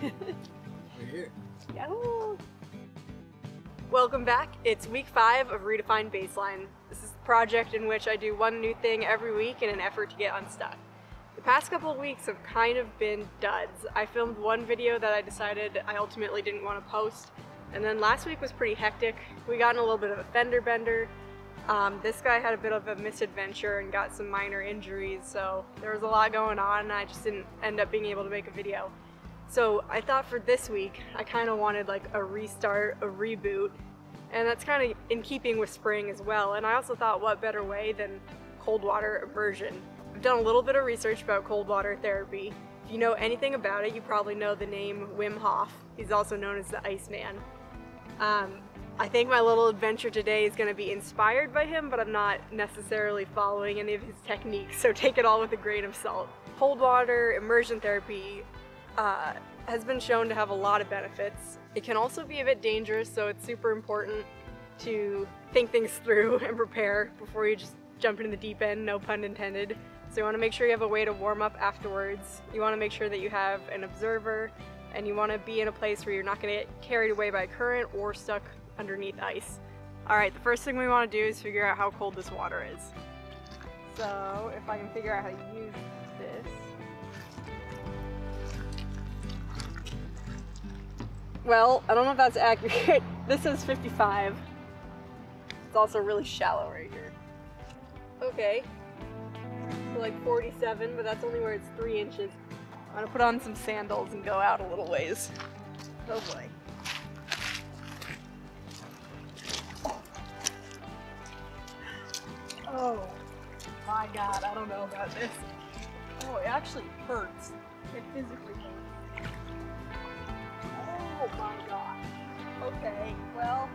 We're here. Yahoo! Welcome back. It's week 5 of Redefine Baseline. This is the project in which I do one new thing every week in an effort to get unstuck. The past couple of weeks have kind of been duds. I filmed one video that I decided I ultimately didn't want to post, and then last week was pretty hectic. We got in a little bit of a fender bender. This guy had a bit of a misadventure and got some minor injuries, so there was a lot going on and I just didn't end up being able to make a video. So I thought for this week, I kind of wanted like a restart, a reboot, and that's kind of in keeping with spring as well. And I also thought, what better way than cold water immersion? I've done a little bit of research about cold water therapy. If you know anything about it, you probably know the name Wim Hof. He's also known as the Iceman. I think my little adventure today is going to be inspired by him, but I'm not necessarily following any of his techniques, so take it all with a grain of salt. Cold water immersion therapy has been shown to have a lot of benefits. It can also be a bit dangerous, so it's super important to think things through and prepare before you just jump into the deep end, no pun intended. So you want to make sure you have a way to warm up afterwards. You want to make sure that you have an observer, and you want to be in a place where you're not going to get carried away by current or stuck underneath ice. Alright, the first thing we want to do is figure out how cold this water is. So if I can figure out how to use this. Well, I don't know if that's accurate. This says 55. It's also really shallow right here. Okay. So like 47, but that's only where it's 3 inches. I'm gonna put on some sandals and go out a little ways. Oh boy. Oh my god, I don't know about this. Oh, it actually hurts. It physically hurts. Oh my god. Okay, well.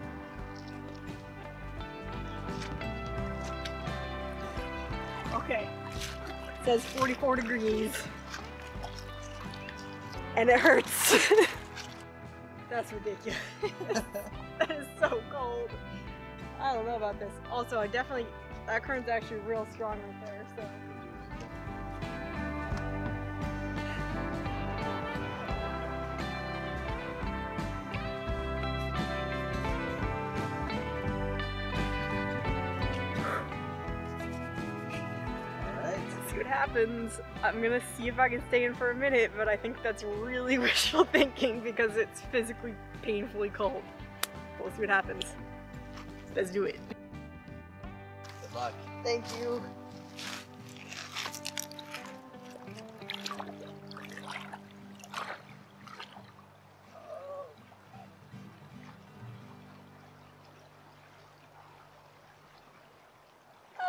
Okay. It says 44 degrees. And it hurts. That's ridiculous. That is so cold. I don't know about this. Also, that current's actually real strong right there, so. See what happens. I'm gonna see if I can stay in for a minute, but I think that's really wishful thinking because it's physically painfully cold. We'll see what happens. Let's do it. Good luck. Thank you.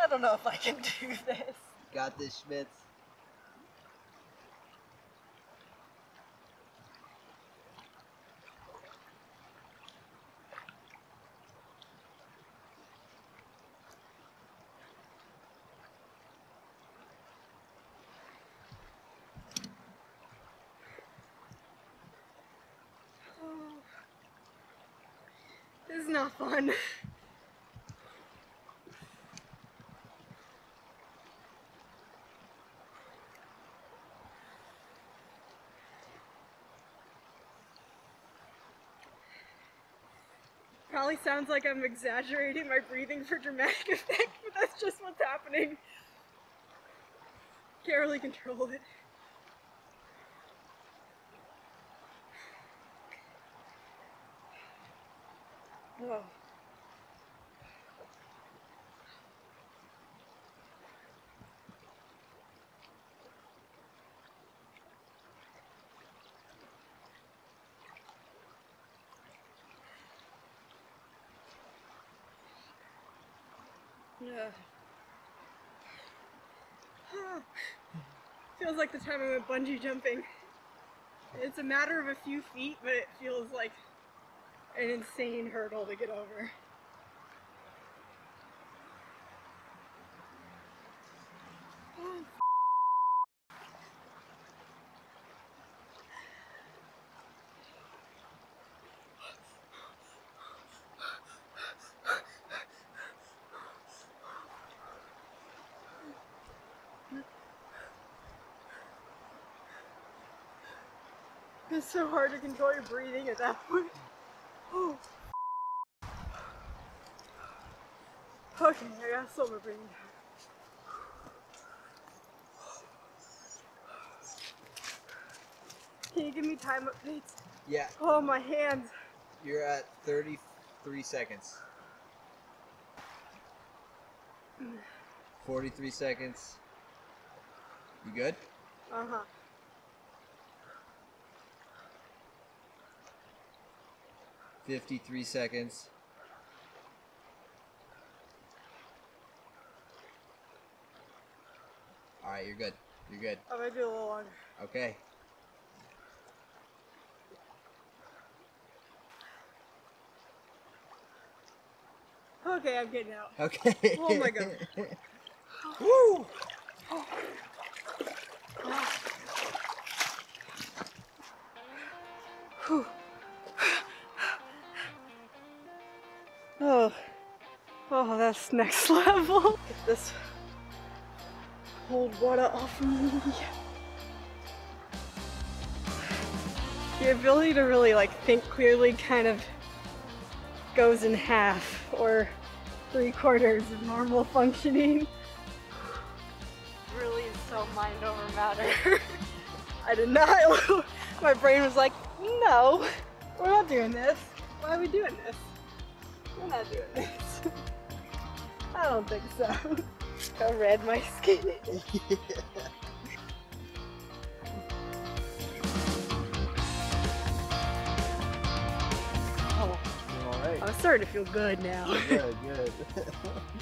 I don't know if I can do this. Got this, Schmitz. Oh, this is not fun. Probably sounds like I'm exaggerating my breathing for dramatic effect, but that's just what's happening. Can't really control it. Oh. Yeah. Feels like the time I went bungee jumping. It's a matter of a few feet, but it feels like an insane hurdle to get over. It's so hard to control your breathing at that point. Oh. Okay, I gotta slow my breathing down. Can you give me time updates? Yeah. Oh, my hands. You're at 33 seconds. 43 seconds. You good? Uh-huh. 53 seconds. Alright, you're good. You're good. I'm gonna do a little longer. Okay. Okay, I'm getting out. Okay. Oh my god. Woo! Whew. Oh. Oh, that's next level. Get this cold water off me. The ability to really like think clearly kind of goes in half or 3/4 of normal functioning. Really is so mind over matter. I did not. My brain was like, no, we're not doing this. Why are we doing this? We're not doing this. I don't think so. How red my skin is. Oh, Alright. I'm starting to feel good now. Good, good.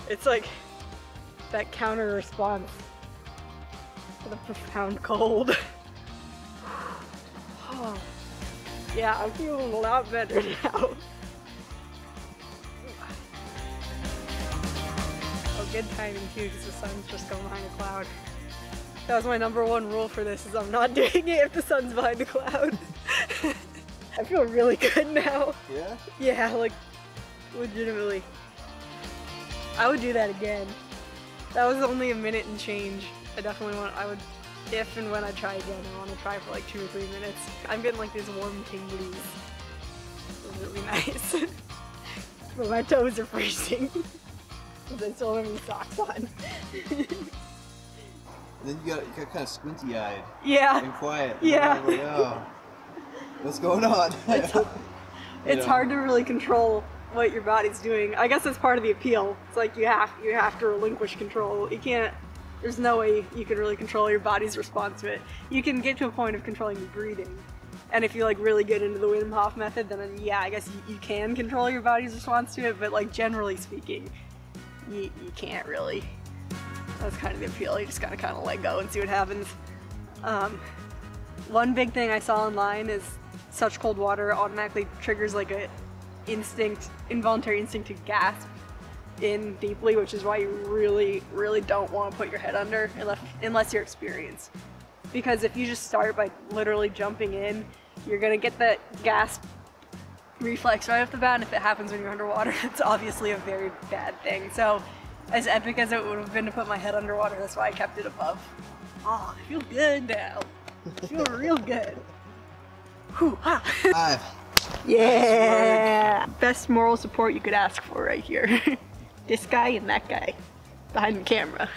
It's like that counter response to the profound cold. Oh. Yeah, I'm feeling a lot better now. Oh, good timing too, because the sun's just going behind a cloud. That was my #1 rule for this, is I'm not doing it if the sun's behind a cloud. I feel really good now. Yeah? Yeah, like, legitimately. I would do that again. That was only a minute and change. I would, if and when I try again, I want to try for like 2 or 3 minutes. I'm getting like these warm tinglies. It's really nice. But my toes are freezing. Because I still have any socks on. Then you got kind of squinty-eyed. Yeah. And quiet. Yeah. Like, oh, what's going on? It's hard to really control what your body's doing. I guess that's part of the appeal. It's like you have to relinquish control. You can't. There's no way you can really control your body's response to it. You can get to a point of controlling your breathing. And if you like really get into the Wim Hof method, then yeah, I guess you can control your body's response to it, but like generally speaking, you can't really. That's kind of the appeal. You just gotta kind of let go and see what happens. One big thing I saw online is such cold water automatically triggers like a involuntary instinct to gasp in deeply, which is why you really, really don't want to put your head under unless you're experienced. Because if you just start by literally jumping in, you're gonna get that gasp reflex right off the bat, and if it happens when you're underwater, it's obviously a very bad thing. So, as epic as it would have been to put my head underwater, that's why I kept it above. Oh, I feel good now. I feel real good. Whew, ha. 5. Yeah! Best moral support you could ask for right here. This guy and that guy behind the camera.